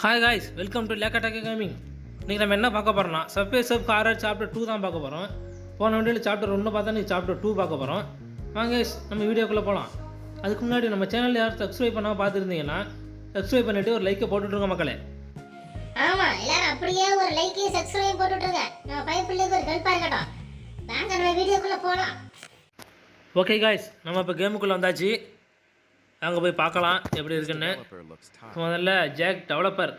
Hi guys, welcome to Lekha gaming. இன்றைக்கி நம்ம என்ன பார்க்க போகிறோம்னா சப்வே சப் ஹாரர் சாப்டர் 2 தான் பார்க்க போகிறோம். போன வீடியோவில் சாப்டர் 1 பார்த்தா நீ சாப்டர் 2 பார்க்க போகிறோம். வாங்க guys, நம்ம வீடியோக்குள்ளே போகலாம். அதுக்கு முன்னாடி நம்ம சேனல் யாரும் சப்ஸ்கிரைப் பண்ணால் பார்த்துருந்தீங்கன்னா சப்ஸ்கிரைப் பண்ணிவிட்டு ஒரு லைக்கை போட்டுட்ருங்க மக்களே. ஆமாம், எல்லாரும் அப்படியே ஒரு லைக்கை சப்ஸ்கிரைப் போட்டுட்ருங்க. நம்ம பைப் பிள்ளைக்கு ஒரு ஹெல்ப்பாக இருக்கட்டும். வாங்க நம்ம வீடியோக்குள்ளே போகலாம். ஓகே காய்ஸ், நம்ம இப்போ கேமுக்குள்ளே வந்தாச்சு. அங்கே போய் பார்க்கலாம் எப்படி இருக்குன்னு. முதல்ல ஜாக் டெவலப்பர்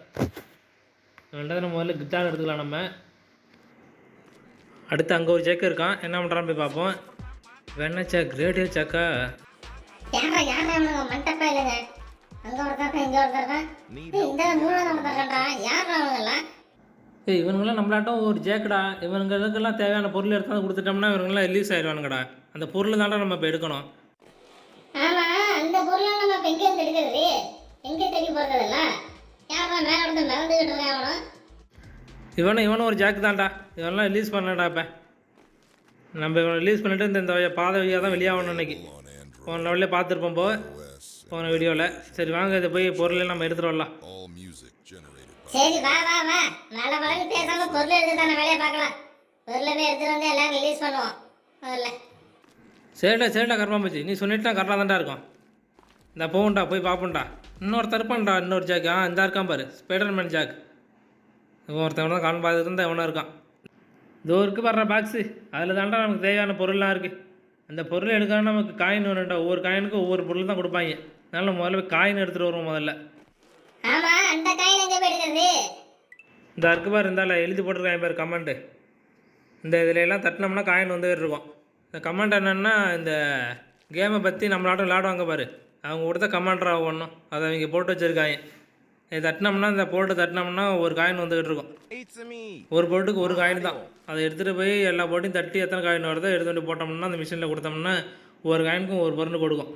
நம்ம முதல்ல கிட்டார் எடுத்துக்கலாம். நம்ம அடுத்து அங்கே ஒரு ஜேக் இருக்கான், என்ன பண்ணுறான்னு போய் பார்ப்போம். வெண்ணெய் சாக், ரேடியோ சாக்கா? யாரா மண்டப்பா இல்லைங்க. அங்கே ஒருத்தருக்கா, இங்கே ஒருத்தருக்கா, இந்த மூணாவது ஒருத்தருக்கா. யாரா அவங்கெல்லாம்? இவனுங்களாம் நம்மளாட்டம் ஒரு ஜேக்கடா. இவனுங்களுக்கெல்லாம் தேவையான பொருள் எடுத்தாந்து கொடுத்துட்டோம்னா இவனுங்களாம் ரிலீஸ் ஆயிடுவானுங்கடா. அந்த பொருள் தாண்டா நம்ம இப்போ எடுக்கணும். அந்த பொருளை நம்ம இப்போ எங்கே இருந்து எடுக்கிறது? எங்கே தேடி போகிறதில்ல. யாரா மேலே வந்து மிதந்துக்கிட்டு இருக்கான் அவனும்? இவனும் ஒரு ஜாக்கு தான்டா. இவனெல்லாம் ரிலீஸ் பண்ணடா. இப்போ நம்ம இவனை ரிலீஸ் பண்ணிவிட்டு இந்த பாதை வழியாக தான் வெளியாகணும் இன்னைக்கு. போன லெவல்லே பார்த்துருப்போம் போன வீடியோவில். சரி வாங்க, இதை போய் பொருளை நம்ம எடுத்துகிட்டு வரலாம். சரி வா வா வா, நல்ல பழகு பேசாம பொருள் எடுத்து தானே வேலையை பார்க்கலாம். பொருளை போய் எடுத்துகிட்டு வந்து எல்லாம் ரிலீஸ் பண்ணுவோம் முதல்ல. சரிடா கர்மாம்பூச்சி, நீ சொல்லிட்டுனா கரெக்டாக தான்டா இருக்கும். இந்த போகும்டா, போய் பார்ப்போம்டா. இன்னொருத்தர் இருப்பான்டா, இன்னொரு ஜாக். இந்த இருக்கான் பாரு, ஸ்பைடர்மேன் ஜாக். இவன் ஒருத்தவன் தான் கான் பார்த்துட்டு இருந்தால் எவனா இருக்கான். இதோ இருக்குது பாடுற பாக்ஸு. அதில் தாண்டா நமக்கு தேவையான பொருள்லாம் இருக்குது. அந்த பொருளை எடுக்காமல் நமக்கு காயின் வேணும்டா. ஒவ்வொரு காயினுக்கும் ஒவ்வொரு பொருள் தான் கொடுப்பாங்க. அதனால் முதல்ல போய் காயின் எடுத்துகிட்டு வருவோம் முதல்ல. ஆமாம், அந்த காயின் எங்கே போயிருக்கிறது? இந்த இருக்கு பாரு, இருந்தால எழுதி போட்டிருக்காங்க பாரு கமெண்ட்டு. இந்த இதில் எல்லாம் தட்டினோம்னா காயின் வந்துகிட்டு இருக்கும். இந்த கமெண்ட் என்னென்னா, இந்த கேமை பற்றி நம்மளாட்டம் விளையாடுவாங்க பாரு, அவங்க கொடுத்த கமெண்ட்ராக ஒன்றும் அதை அவங்க போட்டு வச்சுருக்காங்க. இது தட்டினோம்னா, இந்த போட்டு தட்டினோம்னா ஒரு காயின் வந்துக்கிட்டு இருக்கும். ஒரு போட்டுக்கு ஒரு காயின் தான். அதை எடுத்துகிட்டு போய் எல்லா போட்டையும் தட்டி எத்தனை காயின் வருதோ எடுத்துகிட்டு போட்டோம்னா அந்த மிஷினில் கொடுத்தோம்னா ஒரு காயினுக்கும் ஒரு பொருள் கொடுக்கும்.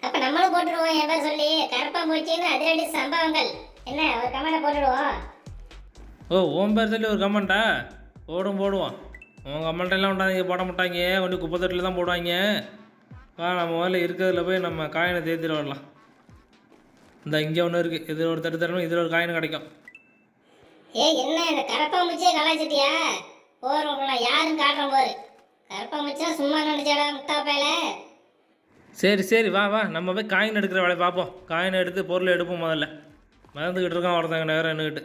அப்போ நம்மளும் போட்டுடுவோம். என் பேர் சொல்லி கருப்பா போச்சுன்னு அதிரடி சம்பவங்கள் என்ன ஒரு கமெண்ட்டை போட்டுடுவோம். உன் பேர் சொல்லி ஒரு கமெண்ட்டா? போடுவோம். உன் கமெண்ட்டெல்லாம் உண்டாங்க போட மாட்டாங்க, ஒன்று குப்பத்தொட்டில் தான் போடுவாங்க. நம்ம முதல்ல இருக்கிறதுல போய் நம்ம காயினை தேர்த்திட்டு வரலாம். இந்த இங்கே ஒன்று இருக்குது, இதில் ஒரு தட்டு இதில் ஒரு காயின் கிடைக்கும். என்ன இந்த கருப்பா முச்சியை கலாச்சிட்டியா? போகிறோம் யாரும் காட்டுறோம் போரு. கருப்பா முச்சா சும்மா நினச்சாடா முட்டாப்பையில. சரி வா நம்ம போய் காயின் எடுக்கிற வேலையை பார்ப்போம். காயின் எடுத்து பொருள் எடுப்போம் முதல்ல. மறந்துக்கிட்டு இருக்கான் ஒருத்தங்க நேரம் என்னக்கிட்டு.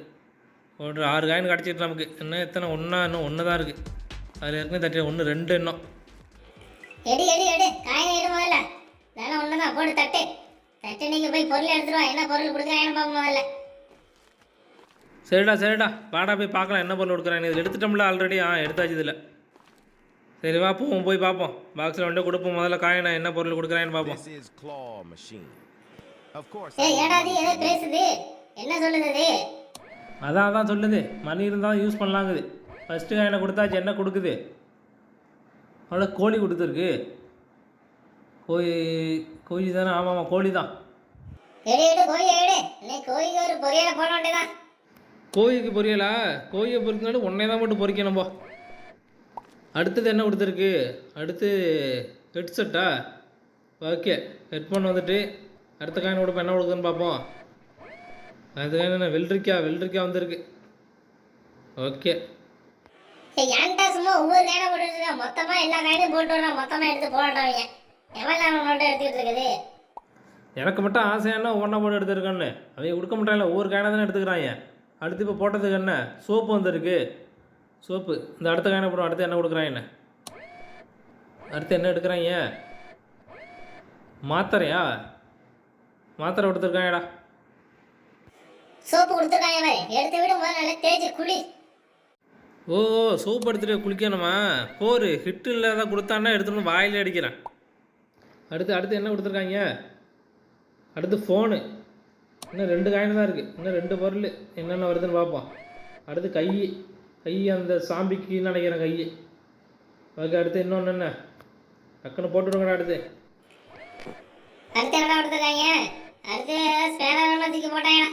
ஒரு 6 காயின் கிடச்சிட்டு நமக்கு. இன்னும் எத்தனை? இன்னும் ஒன்று தான் இருக்குது. அதில் ஏற்கனவே தட்டி 1 2 இன்னும். எடு காயின் எடு முதல்ல. இதெல்லாம் ஒன்று தான், போட்டு தட்டு. நீங்கள் போய் பொருள் எடுத்துருவா. என்ன பொருள் கொடுக்குறாங்கன்னு பார்ப்போம் முதல்ல. சரிடா வாடா போய் பார்க்கலாம் என்ன பொருள் கொடுக்குறாங்க. இதில் எடுத்துட்டோம்ல ஆல்ரெடி. எடுத்தாச்சு இதில். சரி வா போய் பார்ப்போம். பாக்ஸில் வந்து கொடுப்போம் முதல்ல காயினை, என்ன பொருள் கொடுக்குறாங்கன்னு பார்ப்போம். ஏடாதி எதை பேசுது? என்ன சொல்லுது? அதான் சொல்லுது, மணி இருந்தால் யூஸ் பண்ணலாங்குது. ஃபஸ்ட்டு காயினை கொடுத்தாச்சு. என்ன கொடுக்குது? அவ்வளோ கோழி கொடுத்துருக்கு. கோழி தானே? ஆமாம் கோழி தான். கோழிக்கு பொரியலா? கோழியை பொறிக்கனாலும் ஒன்றே தான் மட்டும் பொறிக்கணும் போ. அடுத்தது என்ன கொடுத்துருக்கு? அடுத்து ஹெட்செட்டா? ஓகே, ஹெட்ஃபோன் வந்துட்டு. அடுத்த காயின் கொடுப்போம், என்ன கொடுக்குதுன்னு பார்ப்போம். அடுத்த காயின் என்ன? வெள்ளரிக்காய் வந்துருக்கு. ஓகே, ஏன்டா சும்மா ஒவ்வொரு காயினை போட்டு மொத்தமா எல்லா காயினையும் போட்டு வரா. மொத்தமா எடுத்து போடாதீங்க. எவ்வளோ நோட்டை எடுத்துக்கிட்டு இருக்குது? எனக்கு மட்டும் ஆசையான ஒன்றா போட்டு எடுத்துருக்கேன்னு அவங்க கொடுக்க மாட்டாங்களே. ஒவ்வொரு காயினை தானே எடுத்துக்கிறாங்க. அடுத்து இப்போ போட்டதுக்கு என்ன? சோப்பு வந்துருக்கு. சோப்பு இந்த அடுத்த காயினை போடும். அடுத்து என்ன கொடுக்குறாங்க? அடுத்து என்ன எடுக்கிறாங்க? மாத்திரையா? மாத்திரை கொடுத்துருக்காங்கடா. சோப்பு கொடுத்துருக்காங்க. எடுத்து விட முதல்ல தேய்ச்சி குளி. சோப்பு எடுத்துகிட்டு குளிக்கணுமா? போர் ஹிட்டு இல்லாத கொடுத்தான்னா எடுத்துகிட்டு வாயிலே அடிக்கிறேன். அடுத்து என்ன கொடுத்துருக்காங்க? அடுத்து ஃபோனு. இன்னும் 2 காயின் தான் இருக்குது. இன்னும் 2 பொருள் என்னென்ன வருதுன்னு பார்ப்போம். அடுத்து கை அந்த சாம்பிக்குன்னு நினைக்கிறேன் கை. அதுக்கு அடுத்து இன்னொன்று என்ன? டக்குன்னு போட்டுவிடுங்கடா. அடுத்து என்ன கொடுத்துருக்காங்க? அடுத்து ஸ்பேனர் தூக்கி போட்டாங்க.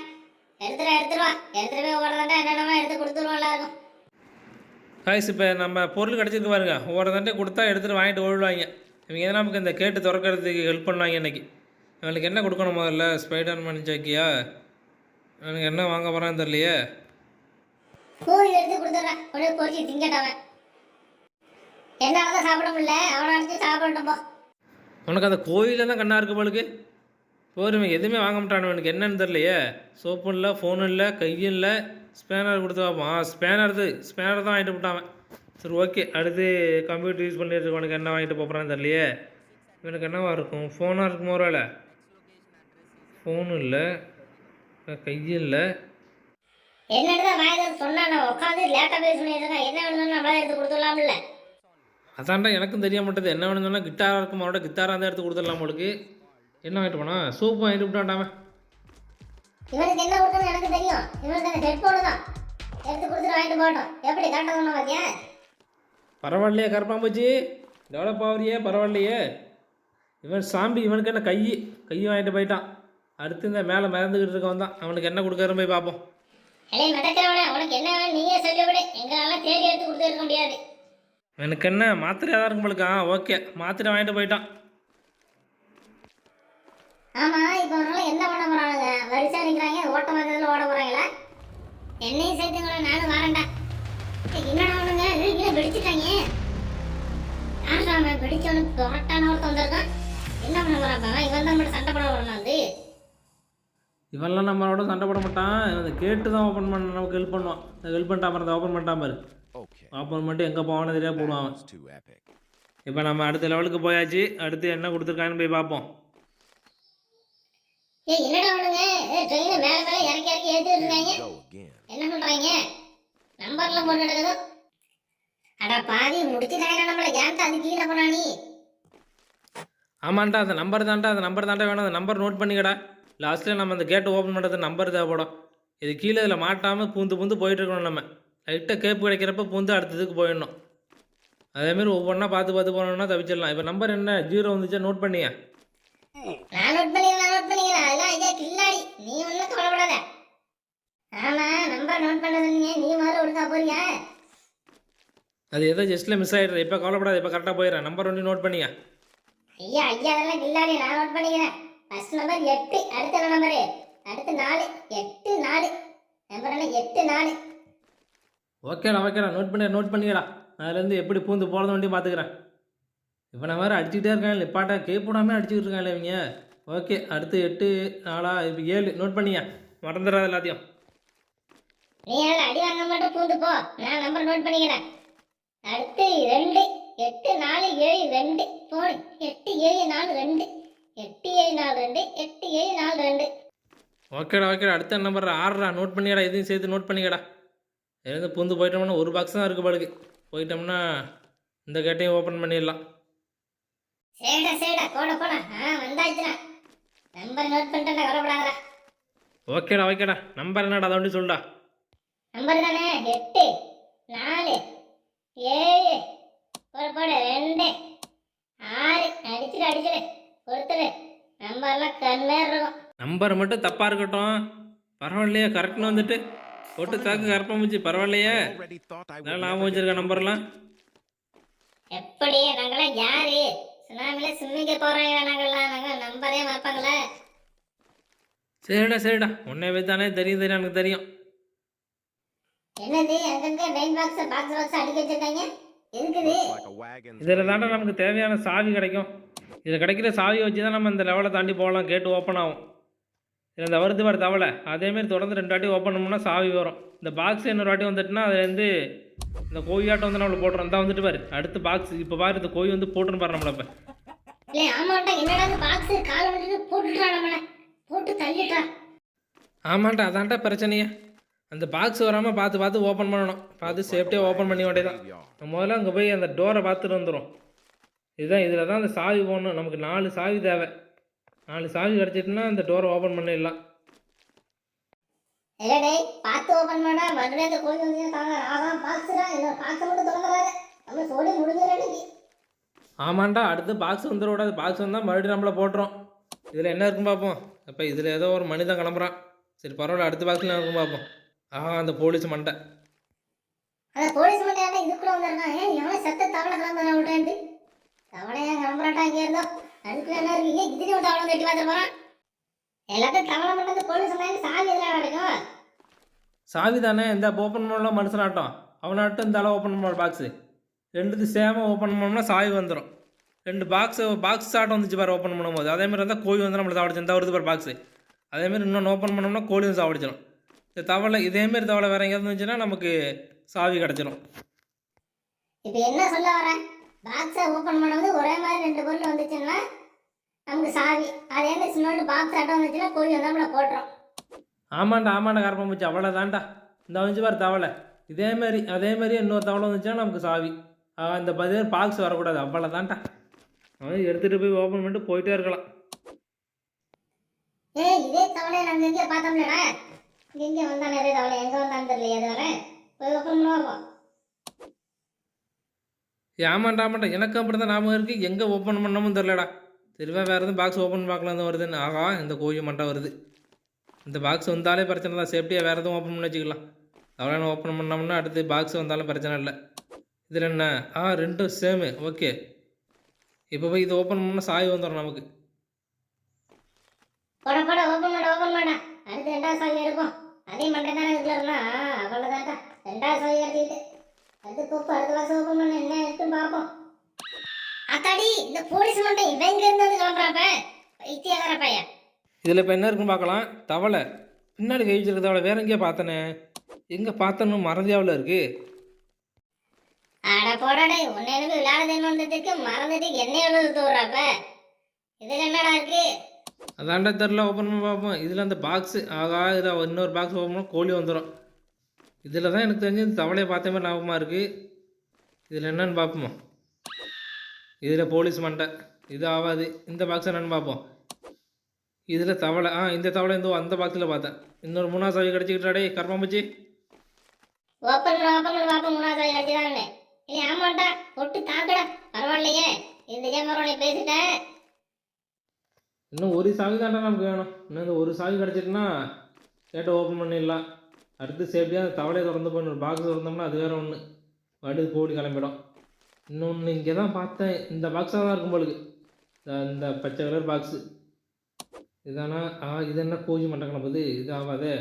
எடுத்துருவா. எடுத்துகிட்டு போய் ஓடுறதாண்டா என்னென்னமா எடுத்து கொடுத்துருவோம் எல்லாருக்கும். காய்ஸ், இப்போ நம்ம பொருள் கிடச்சிருக்கு பாருங்க. ஒவ்வொரு தண்டை கொடுத்தா எடுத்துகிட்டு வாங்கிட்டு ஓடுவாங்க. இவங்க எதனா நமக்கு இந்த கேட்டு திறக்கிறதுக்கு ஹெல்ப் பண்ணுவாங்க. இன்றைக்கி இவங்களுக்கு என்ன கொடுக்கணும் முதல்ல? ஸ்பைடர்மேன் ஜாக்கியா? எனக்கு என்ன வாங்க போகிறான்னு தெரியலையே. கோழி எடுத்து கொடுத்துட்றான், கொண்டு போய் பொறிச்சு திங்கட்டவன். என்னால தான் சாப்பிட முடியல, அவனை அடிச்சு சாப்பிடட்டும் போ. உனக்கு அந்த கோயிலில் தான் கண்ணா இருக்கு போலுக்கு. போருமே எதுவுமே வாங்க மாட்டானு எனக்கு என்னன்னு தெரியலையே. சோப்பும் இல்லை, ஃபோனும் இல்லை, கையும் இல்லை. ஸ்பேனர் கொடுத்து பார்ப்போம். ஸ்பேனர் தான் வாங்கிட்டு விட்டான். சரி ஓகே, அடுத்து கம்ப்யூட்டர் யூஸ் பண்ணிட்டு உனக்கு என்ன வாங்கிட்டு போகிறான்னு தெரியலையே. இவனுக்கு என்னவா இருக்கும்? ஃபோனாக இருக்கும் ஒரு ஃபோனும் இல்லை, கையும் இல்லை. என்னதான் வாய்தான் சொன்னா நான் உட்காந்து லேட்டாக பேச பண்ணிட்டு என்ன வேணும்னு நம்மளா எடுத்து கொடுத்துடலாம்ல. அதான்டா எனக்கும் தெரிய மாட்டேது. என்ன வேணும்னு சொன்னால் கிட்டாராக இருக்கும், அவரோட கிட்டாராக இருந்தால் எடுத்து கொடுத்துடலாம் உங்களுக்கு. என்ன வாங்கிட்டு போனா? சோப்பு வாங்கிட்டு விட்டான்டாமன். இவனுக்கு என்ன கொடுக்கணும்னு எனக்கு தெரியும். இவனுக்கு அந்த ஹெட்ஃபோனு தான் எடுத்து கொடுத்துட்டு வாங்கிட்டு போட்டோம். எப்படி கரெக்டாக சொன்ன பார்த்தியா? பரவாயில்லையே கருப்பாம்பூச்சி, டெவலப் ஆகுறியே, பரவாயில்லையே. இவன் சாம்பி, இவனுக்கு என்ன கையை வாங்கிட்டு போயிட்டான். அடுத்து இந்த மேலே மறந்துக்கிட்டு இருக்கவன் தான். அவனுக்கு என்ன கொடுக்குறன்னு போய் பார்ப்போம். இல்லை நடக்கிறவனே, உனக்கு என்ன வேணும் நீயே சொல்லிவிடு. எங்களால் தேடி எடுத்து கொடுத்து இருக்க முடியாது. எனக்கு என்ன மாத்திரையாக தான் இருக்கும் போலுக்கா. ஓகே, மாத்திரை வாங்கிட்டு போயிட்டான். ஆமாம், இப்போ அவனால என்ன பண்ண போகிறானுங்க? வரிசா நிற்கிறாங்க, ஓட்ட மரத்தில் ஓட போகிறாங்களா? என்னையும் சேர்த்துங்கள, நானும் வரேன்டா. என்னடா அவனுங்க இல்லை பிடிச்சிட்டாங்க. யாராம பிடிச்சவனுக்கு கரெக்டான ஒருத்தன் வந்திருக்கான். என்ன பண்ண போகிறாப்பா? இவன் தான் மட்டும் சண்டை போட வரணும். வந்து இவன்லாம் நம்மளோட சண்டை போட மாட்டான். இவன் கேட்டு தான் ஓப்பன் பண்ண நமக்கு ஹெல்ப் பண்ணுவான். ஹெல்ப் பண்ணிட்டான் பாரு, ஓப்பன் பண்ணிட்டான் பாரு. ஓப்பன் பண்ணிட்டு எங்கே போவான்னு தெரியாது போடுவான். இப்போ நம்ம அடுத்த லெவலுக்கு போயாச்சு. அடுத்து என்ன கொடுத்துருக்கான்னு போய் பார்ப்போம். என்னடா அவனுங்க ட்ரெயினை மேலே மேலே இறக்கி இறக்கி ஏற்றிட்டு இருக்காங்க. என்ன பண்ணுறாங்க? நம்பர்லாம் போட்டு எடுக்குதோ. அடா பாதி முடிச்சுட்டாங்க நம்மளை. ஏன்டா அது கீழே போனா நீ? ஆமாண்டா, அந்த நம்பர் தாண்டா வேணும். அந்த நம்பர் நோட் பண்ணிக்கடா. லாஸ்ட்டில் நம்ம அந்த கேட்டை ஓப்பன் பண்ணுறது நம்பர் தேவைப்படும். இது கீழே இதில் மாட்டாமல் பூந்து போயிட்டு இருக்கணும். நம்ம லைட்டாக கேப்பு கிடைக்கிறப்ப பூந்து அடுத்ததுக்கு போயிடணும். அதேமாரி ஒவ்வொன்றா பார்த்து போனோம்னா தவிச்சிடலாம். இப்போ நம்பர் என்ன 0 வந்துச்சா நோட் பண்ணியா? நான் நோட் பண்ணிக்கிறேன். அதெல்லாம் இதே கில்லாடி, நீ ஒன்றும் கவலைப்படாத. ஆமாம், நம்பர் நோட் பண்ணதுங்க. நீ மாதிரி ஒழுங்கா போறியா? அது ஏதோ ஜஸ்ட்டில் மிஸ் ஆகிடுற. இப்போ கவலைப்படாது, இப்போ கரெக்டாக போயிடுறேன். நம்பர் ஒன்று நோட் பண்ணியா? ஐயா அதெல்லாம் கில்லாடி, நான் நோட் பண்ணிக்கிறேன். ஃபர்ஸ்ட் நம்பர் 8, அடுத்த என்ன நம்பரு? அடுத்து 4, 8 4. நம்பர் என்ன 8 4. ஓகேடா நோட் பண்ணிக்கடா. அதுலேருந்து எப்படி பூந்து போகிறது வண்டி பார்த்துக்கிறேன். இப்போ நான் வேறு அடிச்சுக்கிட்டே இருக்கேன். நிப்பாட்டா கேட்படாமே அடிச்சுக்கிட்டு இருக்காங்களே இவங்க. ஓகே, அடுத்து 8 4 இப்போ 7 நோட் பண்ணியா? மறந்துடாது எல்லாத்தையும். நீ அடி வாங்க மட்டும் பூந்து போ. நான் நம்பர் நோட் பண்ணிக்கிறேன். அடுத்து 2 8 4 7 2 போடு. 8 7 4 2 8 7 4 2 8 7 4 2. ஓகேடா அடுத்த நம்பர் 6 நோட் பண்ணிக்கடா. எதையும் சேர்த்து நோட் பண்ணிக்கடா. எதாவது பூந்து போயிட்டோம்னா ஒரு பாக்ஸ் தான் இருக்குது பழுகு. போயிட்டோம்னா இந்த கேட்டையும் ஓப்பன் பண்ணிடலாம். சரிடா போட. வந்தாச்சுடா. நம்பர் நோட் பண்ணிட்டேன்டா, கவலைப்படாதடா. ஓகேடா நம்பர் என்னடா அதை ஒன்று சொல்லுடா. நம்பர் தானே 8 4 7 போடு 2 6. அடிச்சிடு கொடுத்துடு. நம்பர்லாம் கண்மேர் இருக்கும். நம்பர் மட்டும் தப்பாக இருக்கட்டும், பரவாயில்லையே. கரெக்ட்னு வந்துட்டு போட்டு தாக்கு கரப்பாம்பூச்சி, பரவாயில்லையே. நல்லா ஞாபகம் வச்சிருக்க நம்பர்லாம். எப்படி நாங்களாம் யாரு? சுனாமில ஸ்விம்மிங்க போறாங்க. நாங்கள் நம்பரே மறப்பாங்களா? சரிடா உன்னை வைத்தானே தெரியும் எனக்கு தெரியும். என்னது அங்கங்க மெயின் பாக்ஸ் அடிக்க வச்சிருக்காங்க? இருக்குது இதில் தாண்டா நமக்கு தேவையான சாவி கிடைக்கும். இதில் கிடைக்கிற சாவியை வச்சு தான் நம்ம இந்த லெவலை தாண்டி போகலாம். கேட்டு ஓப்பன் ஆகும். இதில் இந்த வருது வர தவளை அதேமாரி தொடர்ந்து 2 வாட்டி ஓப்பன் பண்ணோம்னா சாவி வரும். இந்த பாக்ஸ் இன்னொரு வாட்டி வந்துட்டுனா அதுலேருந்து இந்த கோயாட்டம் வந்து நம்மளை போட்டுரும். தான் வந்துட்டு பாரு அடுத்த பாக்ஸ். இப்போ பாரு இந்த கோய் வந்து போட்டுன்னு பாரு நம்மளை. இப்போ ஆமாண்டா, என்னடா பாக்ஸ் கால் வந்துட்டு போட்டுட்டா நம்மளை போட்டு தள்ளிட்டா. ஆமாண்டா, அதான்டா பிரச்சனையே. அந்த பாக்ஸ் வராமல் பார்த்து ஓப்பன் பண்ணணும். பார்த்து சேஃப்டியாக ஓப்பன் பண்ணி வேண்டிய தான். முதல்ல அங்கே போய் அந்த டோரை பார்த்துட்டு வந்துடும். இதில் தான் அந்த சாவி போடணும். நமக்கு 4 சாவி தேவை. 4 சாவி கிடச்சிட்டுனா அந்த டோரை ஓப்பன் பண்ணிடலாம். இல்லடே பார்த்து ஓபன் பண்ணா மறுபடியும் அந்த கோயில் வந்து அதான் பாக்ஸ்டா. இந்த பாக்ஸ் மட்டும் திறந்துறாரு. நம்ம சோடி முடிஞ்சிரடி. ஆமாண்டா, அடுத்து பாக்ஸ் வந்துடக்கூடாது. பாக்ஸ் வந்தால் மறுபடியும் நம்மளை போட்டுரும். இதில் என்ன இருக்குன்னு பார்ப்போம். அப்போ இதில் ஏதோ ஒரு மனிதன் கிளம்புறான். சரி பரவாயில்ல, அடுத்த பாக்ஸில் என்ன இருக்குன்னு பார்ப்போம். அந்த போலீஸ் மண்டை. அந்த போலீஸ் மண்டை இதுக்குள்ள வந்துருக்கான். எவன் செத்த தவளை கிளம்புறா விட்டாண்டு. தவளையா கிளம்புறாட்டா இங்கே இருந்தோம். அதுக்குள்ள என்ன இருக்கு? இதுலேயும் தவளை கட்டி பார்த்துட்டு போகிறான். எல்லாத்தையும் தவளை பண்ணது போலீஸ் சொன்னாங்க, சாவி எதில் கிடைக்கும்? சாவி தானே இந்த ஓப்பன் பண்ணலாம் மனுஷனாட்டம் அவனாட்டம் இந்த அளவு ஓப்பன் பண்ண பாக்ஸு ரெண்டுத்து சேமாக ஓப்பன் பண்ணோம்னா சாவி வந்துடும். ரெண்டு பாக்ஸ் ஆட்டம் வந்துச்சு பாரு ஓப்பன் பண்ணும்போது. அதேமாதிரி இருந்தால் கோழி வந்து நம்மளை சாப்பிடுச்சு. இந்த வருது பாரு பாக்ஸு. அதேமாதிரி இன்னொன்று ஓப்பன் பண்ணோம்னா கோழி வந்து சாப்பிடுச்சிடும். இந்த தவளை இதேமாரி தவளை வேறு எங்கேயாவது இருந்துச்சுன்னா நமக்கு சாவி கிடச்சிடும். இப்போ என்ன சொல்ல வரேன்? பாக்ஸை ஓப்பன் பண்ணும்போது ஒரே மாதிரி ரெண்டு பொருள் வந்துச்சுன்னா நமக்கு சாவி. அதே மாதிரி சின்னோண்டு பாக்ஸ் ஆட்டம் வந்துச்சுன்னா கோழி வந்து நம்மளை போட்டுரும். ஆமாண்டா கரப்பம் போச்சு அவ்வளோ தான்டா. இந்த வந்துச்சு பாரு தவளை. அதேமாரி இன்னொரு தவளை வந்துச்சுன்னா நமக்கு சாவி. இந்த பாக்ஸ் வரக்கூடாது அவ்வளோ தான்டா. அவன் எடுத்துகிட்டு போய் ஓப்பன் பண்ணிட்டு போயிட்டே இருக்கலாம். இதே தவளையை நாங்கள் எங்கேயே பார்த்தோம்லடா. இங்கே வந்தா நிறைய தவளை எங்கே வந்தான்னு தெரியல. எது வரேன் போய் ஓப்பன் பண்ணுவோம். ஆமாண்டா எனக்கும் அப்படி தான் ஞாபகம் இருக்குது. எங்கே ஓப்பன் பண்ணமும் தெரிலடா. தெரியவா வேறு எதுவும் பாக்ஸ் ஓப்பன் பார்க்கலாம் வருதுன்னு. ஆகா இந்த கோழி மண்டை வருது. இந்த பாக்ஸ் வந்தாலே பிரச்சனை தான். சேஃப்டியாக வேறு எதுவும் ஓப்பன் பண்ணி வச்சுக்கலாம். தவளை ஓப்பன் பண்ணோம்னா அடுத்து பாக்ஸ் வந்தாலும் பிரச்சனை இல்லை. இதில் என்ன ரெண்டும் சேமு. ஓகே இப்போ போய் இது ஓப்பன் பண்ணால் சாவி வந்துடும் நமக்கு. போட ஓப்பன் பண்ண அடுத்து ரெண்டாவது சாவி எடுப்போம். அதே மண்டை தானே இருக்குல்லா அவ்வளோதான்டா. ரெண்டாவது சாவி எடுத்துக்கிட்டு அடுத்து அடுத்த பாக்ஸ் ஓப்பன் பண்ண என்ன இருக்குன்னு பார்ப்போம். அத்தாடி இந்த போலீஸ் மண்டை இவன் இங்கே இருந்து வந்து கிளம்புறாப்ப வைத்தியகார பையன். இதில் இப்போ என்ன இருக்குன்னு பார்க்கலாம். தவளை பின்னாடி கை வச்சிருக்க தவளை வேற எங்கேயா பார்த்தனே. எங்கே பார்த்தனும் மறந்தியாவில் இருக்குது. அட போடாடே உன்னை எனக்கு விளையாடுதுன்னு வந்ததுக்கு மறந்துட்டு என்ன எவ்வளவு தூர்றாப்ப. இதில் என்னடா இருக்கு? அதாண்டா தெரில. ஓப்பன் பண்ணி பார்ப்போம். இதில் அந்த பாக்ஸு ஆகா இதில் இன்னொரு பாக்ஸ் ஓப்பன் பண்ணால் கோழி வந்துடும். இதில் தான் எனக்கு தெரிஞ்சு இந்த தவளையை பார்த்த மாதிரி ஞாபகமாக இருக்குது. இதில் என்னன்னு பார்ப்போமா. இதில் போலீஸ் மண்டை இது ஆகாது. இந்த பாக்ஸ் என்னென்னு பார்ப்போம். இதில் தவளை இந்த தவளை அந்த பாக்ஸில் பார்த்தேன். இன்னொரு மூணாவது சாவி கிடச்சிக்கிட்டாடே கர்மாம்பூச்சி. ஓப்பன் பண்ண பார்ப்போம். மூணாவது சாவி கிடச்சிடாங்கண்ணே. இல்லை ஆமாண்டா பொட்டு தாக்கடா பரவாயில்லையே. இந்த கேமரா பேசிட்டேன். இன்னும் ஒரு சாவி தாண்டா நமக்கு வேணும். இன்னும் இந்த ஒரு சாவி கிடச்சிட்டுனா கேட்டை ஓப்பன் பண்ணிடலாம். அடுத்து சேஃப்டியாக அந்த தவளையை திறந்து போய் ஒரு பாக்ஸ் திறந்தோம்னா அது வேறு ஒன்று அடுத்து கோடி கிளம்பிடும். இன்னொன்று இங்கே தான் பார்த்தேன். இந்த பாக்ஸாக தான் இருக்கும் போலுக்கு. இந்த பச்சை கலர் பாக்ஸு இதானா. இது என்ன கோழி மண்டை கிளம்புது. இது ஆகாதே.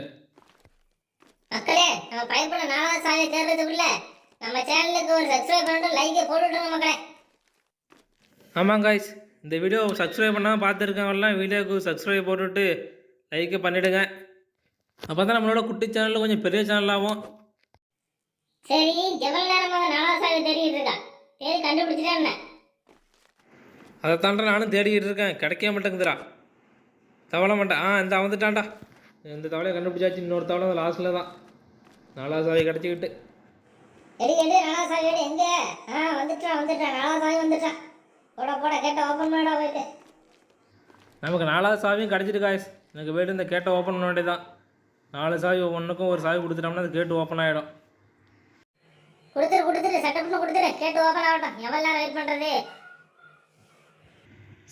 மக்களே நம்ம பயப்பட நாலாவது சாவியை தேர்றதுக்குள்ள நம்ம சேனலுக்கு ஒரு சப்ஸ்கிரைப் பண்ணிட்டு லைக்கை போட்டுவிட்டுருங்க மக்களே. ஆமாம் காய்ஸ் இந்த வீடியோ சப்ஸ்கிரைப் பண்ணால் பார்த்துருக்கவங்கலாம் வீடியோவுக்கு சப்ஸ்கிரைப் போட்டுவிட்டு லைக்கை பண்ணிவிடுங்க. அப்போ தான் நம்மளோட குட்டி சேனலில் கொஞ்சம் பெரிய சேனலாகும். சரி எவ்வளோ நேரமாக நாலாவது சாவி தேடிட்டு இருக்கா? தேடி கண்டுபிடிச்சிட்டேன். அதை தாண்டா நானும் தேடிக்கிட்டு இருக்கேன். கிடைக்க மாட்டேங்குதுடா தவளை மண்டை. இந்த வந்துட்டான்டா. இந்த தவளையை கண்டுபிடிச்சாச்சு. இன்னொரு தவளை அந்த லாஸ்ட்டில் தான். நாலாவது சாவி கிடச்சிக்கிட்டு எடி நாலாவது சாவி எடி எங்கே? வந்துட்டான் நாலாவது சாவி வந்துட்டான். போட கேட்ட ஓப்பன் பண்ணா போயிட்டு. நமக்கு நாலாவது சாவியும் கிடச்சிட்டு காய்ஸ். எனக்கு போய்ட்டு இந்த கேட்டை ஓப்பன் பண்ண வேண்டியதான். 4 சாவி ஒன்றுக்கும் ஒரு சாவி கொடுத்துட்டோம்னா அது கேட்டு ஓப்பன் ஆகிடும். கொடுத்துரு செட்டப்னு கொடுத்துரு. கேட்டு ஓப்பன் ஆகட்டும். எவ்வளோ நேரம் வெயிட் பண்ணுறது?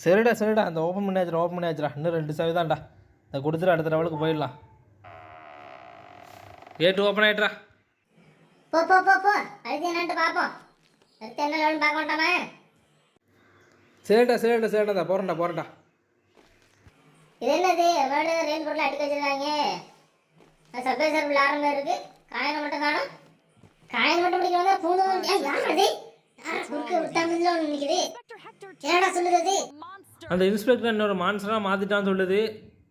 சரிடா அந்த ஓப்பன் பண்ணியாச்சுடா. இன்னும் 2 சாவி தான்டா. அதை கொடுத்துட்டு அடுத்த லெவலுக்கு போயிடலாம். கேட்டு ஓப்பன் ஆகிட்டுறா. போ அடுத்து என்னன்ட்டு பார்ப்போம். அடுத்து என்ன லெவல்னு பார்க்க மாட்டோமா? சரிடா போகிறேன்டா. இது என்னது வேர்டு ரெயின் பொருள் அடிக்க வச்சிருக்காங்க. சர்ப்ரைசர் விளாட்ற இருக்கு. காயின் மட்டும் காணும். காயின் மட்டும் பிடிக்கணும். பூந்து யாரது குறுக்கு விட்டாமல் ஒன்று நிற்குது. என்னடா சொல்லுறது? அந்த இன்ஸ்பெக்டர் இன்னொரு மான்சராக மாற்றிட்டான்னு சொல்லுது.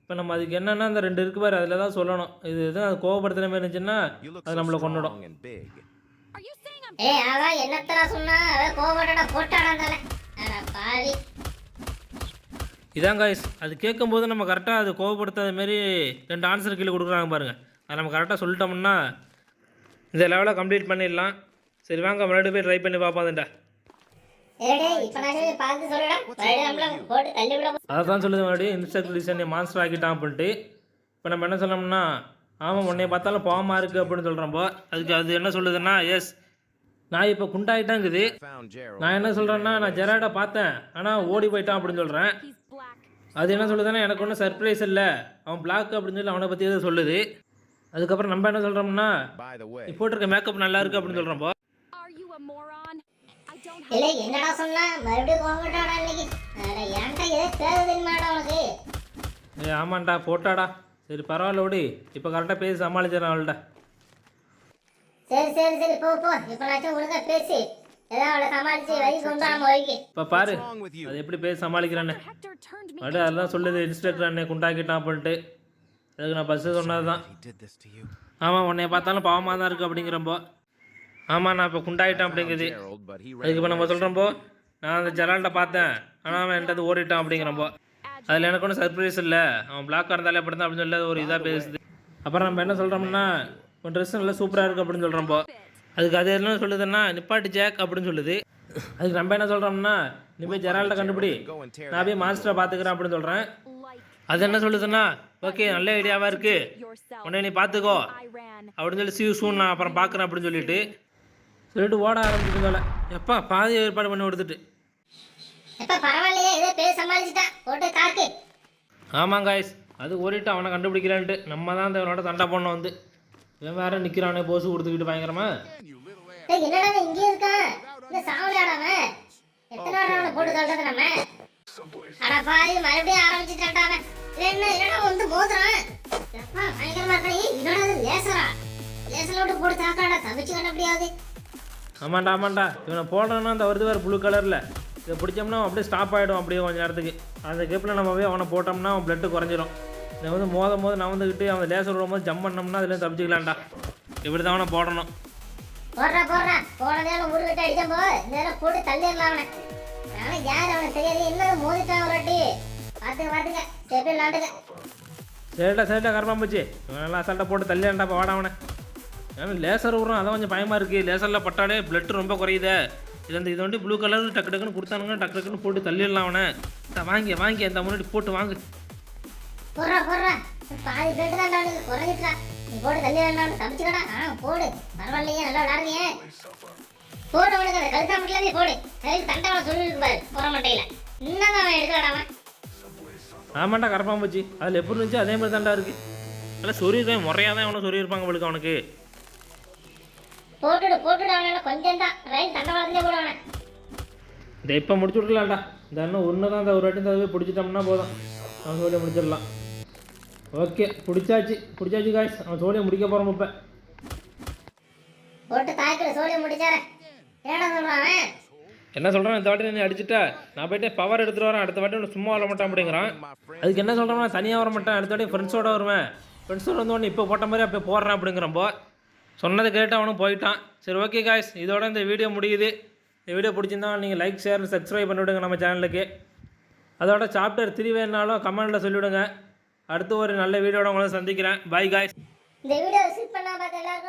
இப்போ நம்ம அதுக்கு என்னென்னா அந்த 2 இருக்கு பாரு அதில் தான் சொல்லணும். இது எதுவும் அது கோவப்படுத்துகிற மாதிரி இருந்துச்சுன்னா அது நம்மளை கொண்டுடும். அதான் என்னத்தடா சொன்னா கோவப்படா போட்டாடா தலை பாவி. இதான் காய்ஸ் அது கேட்கும்போது நம்ம கரெக்டாக அது கோவப்படுத்தாத மாரி 2 ஆன்சர் கீழே கொடுக்குறாங்க பாருங்கள். அதை நம்ம கரெக்டாக சொல்லிட்டோம்னா இந்த லெவலை கம்ப்ளீட் பண்ணிடலாம். சரி வாங்க மறுபடியும் போய் ட்ரை பண்ணி பார்ப்போம்டா. அதை தான் சொல்லுது மறுபடியும் இன்ஸ்ட்ரக்டர் டிசைன் மான்ஸ்டர் ஆக்கிட்டான் அப்படின்ட்டு. இப்போ நம்ம என்ன சொல்லணும்னா ஆமாம் உன்னைய பார்த்தாலும் பாவமாக இருக்குது அப்படின்னு சொல்கிறோம்போ. அதுக்கு அது என்ன சொல்லுதுன்னா எஸ் நான் இப்போ குண்டாயிட்டாங்குது. நான் என்ன சொல்கிறேன்னா நான் ஜெராடை பார்த்தேன் ஆனால் ஓடி போயிட்டான் அப்படின்னு சொல்கிறேன். அது என்ன சொல்லுதுன்னா எனக்கு ஒன்றும் சர்ப்ரைஸ் இல்லை அவன் பிளாக் அப்படின்னு சொல்லி அவனை பற்றி எதுவும் சொல்லுது. அதுக்கப்புறம் நம்ம என்ன சொல்கிறோம்னா நீ போட்டிருக்க மேக்கப் நல்லா இருக்குது அப்படின்னு சொல்கிறோம்போ. என்னடா சொன்னா மறுபடியும் கோவப்பட்டாடா இன்னைக்கு. ஏன்டா எதை தேவை தெரியுமாடா உனக்கு? ஆமாண்டா போட்டாடா. சரி பரவாயில்ல விடு, இப்போ கரெக்டாக பேசி சமாளிச்சிடறேன் அவள்கிட்ட. சரி சரி சரி போ போ. இப்போ நான் ஒழுங்கா பேசி ஏதாவது அவளை சமாளிச்சு வழி கொண்டு வராம வழிக்கு. இப்போ பாரு அது எப்படி பேசி சமாளிக்கிறானே. Hector turned me மறுபடியும் அதெல்லாம் சொல்லுது, இன்ஸ்ட்ரக்டர் அண்ணே குண்டாக்கிட்டான் அப்படின்ட்டு. அதுக்கு நான் ஃபஸ்ட்டு சொன்னது தான். He did this to you. ஆமாம் உன்னைய பார்த்தாலும் பாவமாக தான் இருக்குது அப்படிங்கிறப்போ. ஆமாம் நான் இப்போ குண்டாயிட்டேன் அப்படிங்குது. Gerald, but he அதுக்கு இப்போ நம்ம சொல்கிறப்போ நான் அந்த ஜெரால்ட்ட பார்த்தேன், ஆனால் அவன் என்கிட்ட ஓடிட்டான் அப்படிங்கிறப்போ. அதில் எனக்கு ஒன்றும் சர்ப்ரைஸ் இல்லை, அவன் பிளாக்காக இருந்தாலே அப்படி தான் அப்படின்னு சொல்லி ஒரு இதாக பேசுது. அப்புறம் நம்ம என்ன சொல்கிறோம்னா உன் ட்ரெஸ் நல்லா சூப்பராக இருக்குது அப்படின்னு சொல்கிறப்போ. அதுக்கு அது என்ன சொல்லுதுன்னா நிப்பாட்டு ஜாக் அப்படின்னு சொல்லுது. அதுக்கு நம்ம என்ன சொல்கிறோம்னா நீ போய் ஜெரால்ட்ட கண்டுபிடி, நான் போய் மாஸ்டரை பார்த்துக்கிறேன் அப்படின்னு சொல்கிறேன். like அது என்ன சொல்லுதுன்னா ஓகே நல்ல ஐடியாவாக இருக்குது, yourself. உடனே நீ பார்த்துக்கோ I ran. அப்படின்னு சொல்லி சியூ சூன் நான் அப்புறம் பார்க்குறேன் அப்படின்னு சொல்லிட்டு ஓட ஆரம்பிச்சிருந்தால. எப்பா பாதி ஏற்பாடு பண்ணி கொடுத்துட்டு. எப்ப பரவாயில்லையே ஏதோ பேசி சமாளிச்சுட்டா போட்டு தாக்கு. ஆமாம் காய்ஸ், அது ஓடிட்டு அவனை கண்டுபிடிக்கலான்ட்டு நம்ம தான் அவனோட சண்டை பண்ணோம் வந்து. இவன் வேற நிற்கிறானே போஸ் கொடுத்துக்கிட்டு பயங்கரமா. டேய் என்னடா இவன் இங்கே இருக்கான்? இந்த சாவலியாடாம எத்தனை நாள் அவனை போட்டு தள்ளுறது நம்ம? அட பாரு மறுபடியும் ஆரம்பிச்சுட்டான்டா அவன். என்னடா வந்து மோதுறான்? எப்பா பயங்கரமா இருக்கா நீ? என்னடா இது லேசரா? லேசர்ல விட்டு போட்டு தாக்காடா தப்பிச்சு கண்டுபிடியாது. ஆமாண்டா இவனை போடுறோன்னா அந்த வருது வேறு ப்ளூ கலரில். இதை பிடிச்சோம்னா அப்படியே ஸ்டாப் ஆகிடும் அப்படியே கொஞ்சம் நேரத்துக்கு. அந்த கேப்பில் நம்ம போய் அவனை போட்டோம்னா அவன் பிளட்டு குறைஞ்சிரும். இதை வந்து மோதும் நான் வந்துக்கிட்டு அவன் லேசர் விடும்போது ஜம்ப் பண்ணோம்னா அதில் தப்பிச்சிக்கலாம்டா. இப்படி தான் அவனை போடணும். போடுறா போன நேரம் ஒரு கட்ட அடிச்சா போ, இந்த நேரம் போட்டு தள்ளிடலாம் அவனை. ஆனா யார் அவனை தெரியாது, இன்னும் மோதிட்டான் ஒரு வாட்டி. பாத்துக்க சேப்பி விளாண்டுக்க. சரிடா கரப்பான் போச்சு. இவன் நல்லா அசால்ட்டாக போட்டு தள்ளியாண்டா வாட அவனை. ஏன்னா லேசர் விட்றான் அதான் கொஞ்சம் பயமாக இருக்குது. லேசரில் பட்டாலே பிளட்டு ரொம்ப குறையுதே. இது வந்து ப்ளூ கலர் டக்கு டக்குன்னு கொடுத்தானுங்க, டக்கு டக்குன்னு போட்டு தள்ளிடலாம் அவனை. வாங்கி அந்த முன்னாடி போட்டு வாங்கு. போடுறா பாதி பிளட் தான் அவனுக்கு குறைஞ்சிட்டா. நீ போட்டு தள்ளி வேண்டாம் தப்பிச்சுக்கடா. போடு பரவாயில்லையே நல்லா விளாடுறீங்க. போடு அவனுக்கு அந்த கழுத்தா மட்டும் போடு. கையில் தண்டவனை சொல்லிருக்கு பாரு போற மட்டையில. இன்னும் அவன் எடுக்கலாடா அவன். ஆமாண்டா கரப்பான் போச்சு. அதில் எப்படி இருந்துச்சு அதே மாதிரி தாண்டா இருக்குது. நல்லா சொல்லியிருக்கேன் முறையாக தான் அவனை சொல்லியிருப்பாங்க அவளுக்கு. அவனுக்கு போட்டுடு அவனால கொஞ்சம் தான் ரயில் தண்டவாளத்திலே போடுவானே. இதை இப்போ முடிச்சு விட்றலாம்டா. இந்த அண்ணன் ஒன்று தான் இந்த ஒரு வாட்டி இந்த பிடிச்சிட்டோம்னா போதும், அவன் சோழியை முடிச்சிடலாம். ஓகே பிடிச்சாச்சு காய்ஸ், அவன் சோழியை முடிக்க போகிறோம் இப்போ. போட்டு தாக்கிற சோழியை முடிச்சார. என்னடா சொல்றான் அவன்? என்ன சொல்கிறான், இந்த வாட்டி நீ அடிச்சுட்டா நான் போய்ட்டு பவர் எடுத்துகிட்டு வரேன், அடுத்த வாட்டி ஒன்று சும்மா வர மாட்டேன் அப்படிங்கிறான். அதுக்கு என்ன சொல்கிறோம்னா தனியாக வர மாட்டேன், அடுத்த வாட்டி ஃப்ரெண்ட்ஸோடு வருவேன். ஃப்ரெண்ட்ஸோடு வந்து ஒன்று இப்போ போட்ட மாதிரி அப்போ போடுறேன் அப்படிங்கிறப்போ சொன்னதை கேட்டு அவனும் போயிட்டான். சரி ஓகே காய்ஸ், இதோட இந்த வீடியோ முடியுது. இந்த வீடியோ பிடிச்சிருந்தா நீங்கள் லைக் ஷேர் சப்ஸ்கிரைப் பண்ணிவிடுங்க நம்ம சேனலுக்கு. அதோட சாப்டர் 3 வேணுனாலும் கமெண்ட்டில் சொல்லிவிடுங்க. அடுத்து ஒரு நல்ல வீடியோட உங்களை சந்திக்கிறேன். Bye guys. இந்த வீடியோ விசிட் பண்ணா பார்த்த எல்லாருக்கும்